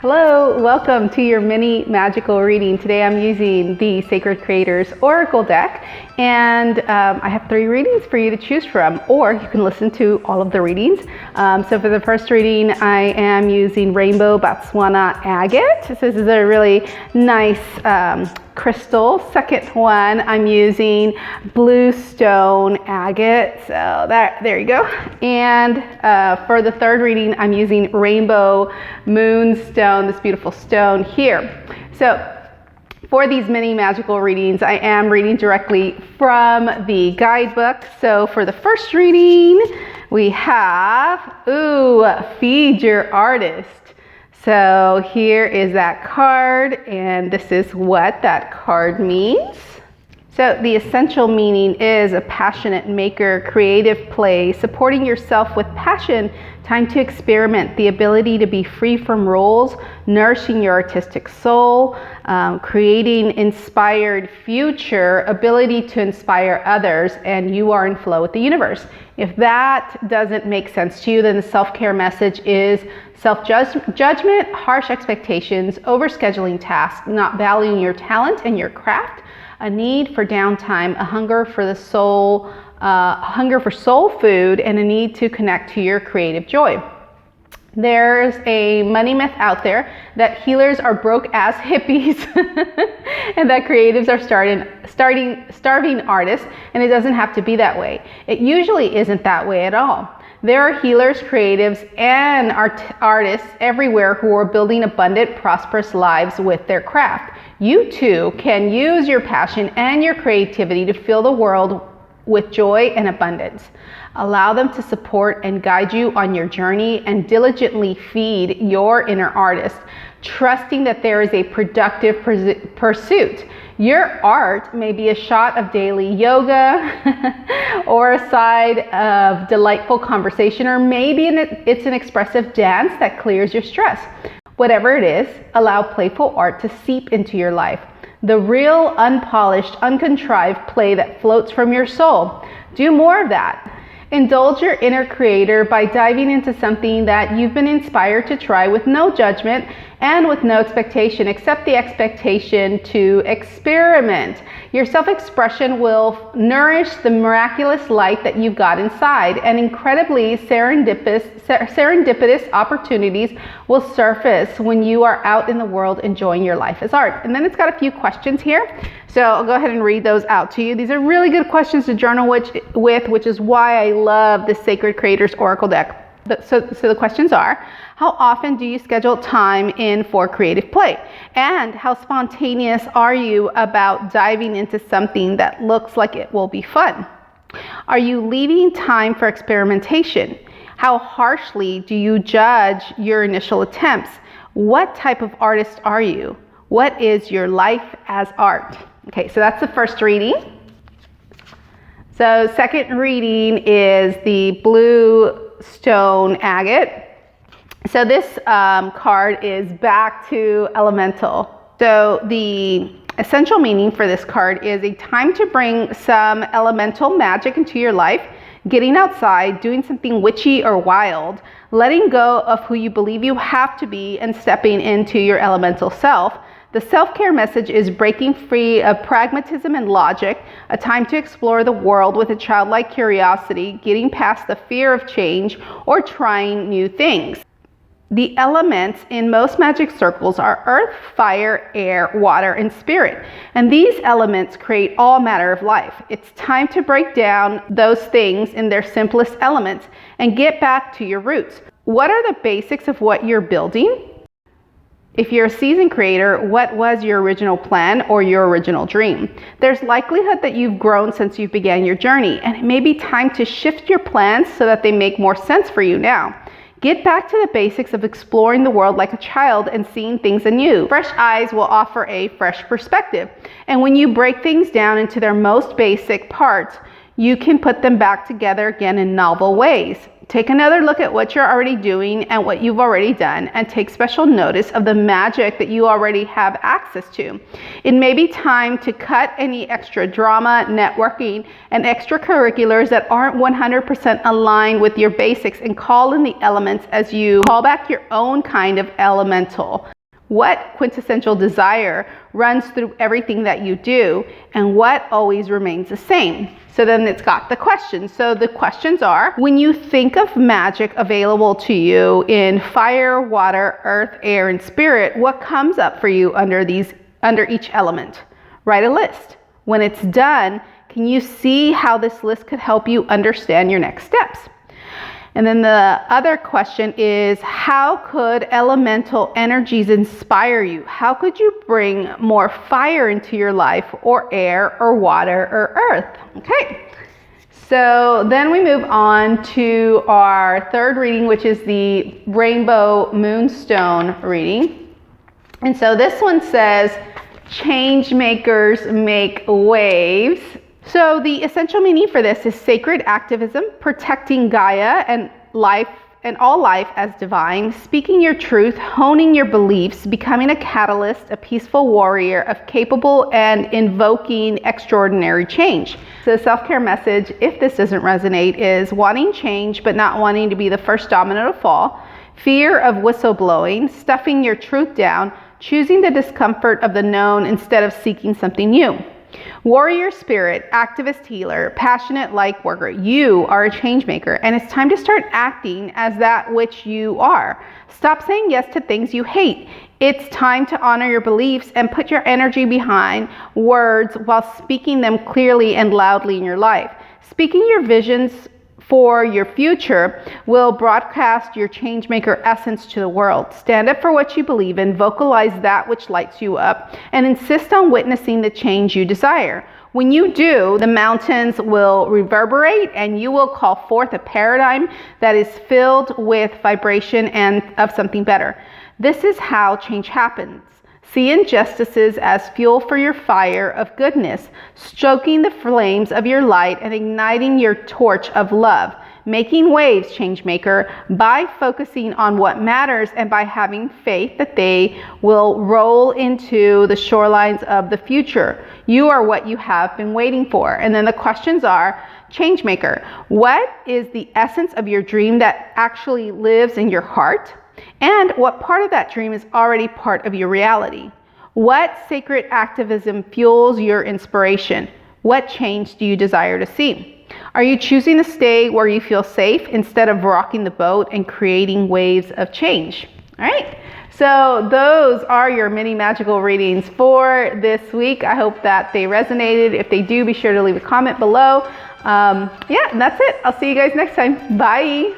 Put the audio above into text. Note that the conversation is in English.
Hello, welcome to your mini magical reading. Today I'm using the Sacred Creators Oracle deck, and I have 3 readings for you to choose from, or you can listen to all of the readings. So for the first reading, I am using Rainbow Botswana Agate. So this is a really nice crystal. Second one, I'm using Blue Stone Agate. So there you go. And for the third reading, I'm using Rainbow Moonstone, this beautiful stone here. So for these mini magical readings, I am reading directly from the guidebook. So for the first reading, we have, Feed Your Artist. So here is that card, and this is what that card means. So the essential meaning is a passionate maker, creative play, supporting yourself with passion, time to experiment, the ability to be free from roles, nourishing your artistic soul, creating inspired future, ability to inspire others, and you are in flow with the universe. If that doesn't make sense to you, then the self-care message is self-judgment, harsh expectations, overscheduling tasks, not valuing your talent and your craft, a need for downtime, a hunger for the soul, hunger for soul food, and a need to connect to your creative joy. There's a money myth out there that healers are broke ass hippies and that creatives are starving artists, and it doesn't have to be that way. It usually isn't that way at all. There are healers, creatives, and artists everywhere who are building abundant, prosperous lives with their craft. You too can use your passion and your creativity to fill the world with joy and abundance. Allow them to support and guide you on your journey, and diligently feed your inner artist, trusting that there is a productive pursuit. Your art may be a shot of daily yoga or a side of delightful conversation, or maybe it's an expressive dance that clears your stress. Whatever it is, allow playful art to seep into your life. The real, unpolished, uncontrived play that floats from your soul. Do more of that. Indulge your inner creator by diving into something that you've been inspired to try with no judgment and with no expectation, except the expectation to experiment. Your self-expression will nourish the miraculous light that you've got inside, and incredibly serendipitous opportunities will surface when you are out in the world enjoying your life as art. And then it's got a few questions here. So I'll go ahead and read those out to you. These are really good questions to journal with, which is why I love the Sacred Creators Oracle deck. So the questions are, how often do you schedule time in for creative play? And how spontaneous are you about diving into something that looks like it will be fun? Are you leaving time for experimentation? How harshly do you judge your initial attempts? What type of artist are you? What is your life as art? Okay, so that's the first reading. So second reading is the Blue Stone Agate. So this card is back to elemental. So the essential meaning for this card is a time to bring some elemental magic into your life, getting outside, doing something witchy or wild, letting go of who you believe you have to be, and stepping into your elemental self. The self-care message is breaking free of pragmatism and logic, a time to explore the world with a childlike curiosity, getting past the fear of change, or trying new things. The elements in most magic circles are earth, fire, air, water, and spirit. And these elements create all matter of life. It's time to break down those things in their simplest elements and get back to your roots. What are the basics of what you're building? If you're a seasoned creator, what was your original plan or your original dream? There's likelihood that you've grown since you began your journey, and it may be time to shift your plans so that they make more sense for you now. Get back to the basics of exploring the world like a child and seeing things anew. Fresh eyes will offer a fresh perspective. And when you break things down into their most basic parts, you can put them back together again in novel ways. Take another look at what you're already doing and what you've already done, and take special notice of the magic that you already have access to. It may be time to cut any extra drama, networking, and extracurriculars that aren't 100% aligned with your basics, and call in the elements as you call back your own kind of elemental. What quintessential desire runs through everything that you do, and what always remains the same? So then it's got the questions. So the questions are, when you think of magic available to you in fire, water, earth, air, and spirit, what comes up for you under each element? Write a list. When it's done, can you see how this list could help you understand your next steps? And then the other question is, how could elemental energies inspire you? How could you bring more fire into your life, or air, or water, or earth? Okay, so then we move on to our third reading, which is the Rainbow Moonstone reading. And so this one says, change makers make waves. So the essential meaning for this is sacred activism, protecting Gaia and life and all life as divine, speaking your truth, honing your beliefs, becoming a catalyst, a peaceful warrior of capable and invoking extraordinary change. So the self-care message, if this doesn't resonate, is wanting change but not wanting to be the first domino to fall, fear of whistleblowing, stuffing your truth down, choosing the discomfort of the known instead of seeking something new. Warrior spirit, activist healer, passionate light worker, you are a change maker, and it's time to start acting as that which you are. Stop saying yes to things you hate. It's time to honor your beliefs and put your energy behind words while speaking them clearly and loudly in your life. Speaking your visions for your future will broadcast your changemaker essence to the world. Stand up for what you believe in, vocalize that which lights you up, and insist on witnessing the change you desire. When you do, the mountains will reverberate and you will call forth a paradigm that is filled with vibration and of something better. This is how change happens. See injustices as fuel for your fire of goodness, stoking the flames of your light and igniting your torch of love. Making waves, changemaker, by focusing on what matters and by having faith that they will roll into the shorelines of the future. You are what you have been waiting for. And then the questions are, changemaker, what is the essence of your dream that actually lives in your heart? And what part of that dream is already part of your reality? What sacred activism fuels your inspiration? What change do you desire to see? Are you choosing to stay where you feel safe instead of rocking the boat and creating waves of change? All right, so those are your mini magical readings for this week. I hope that they resonated. If they do, be sure to leave a comment below. Yeah, and that's it. I'll see you guys next time. Bye.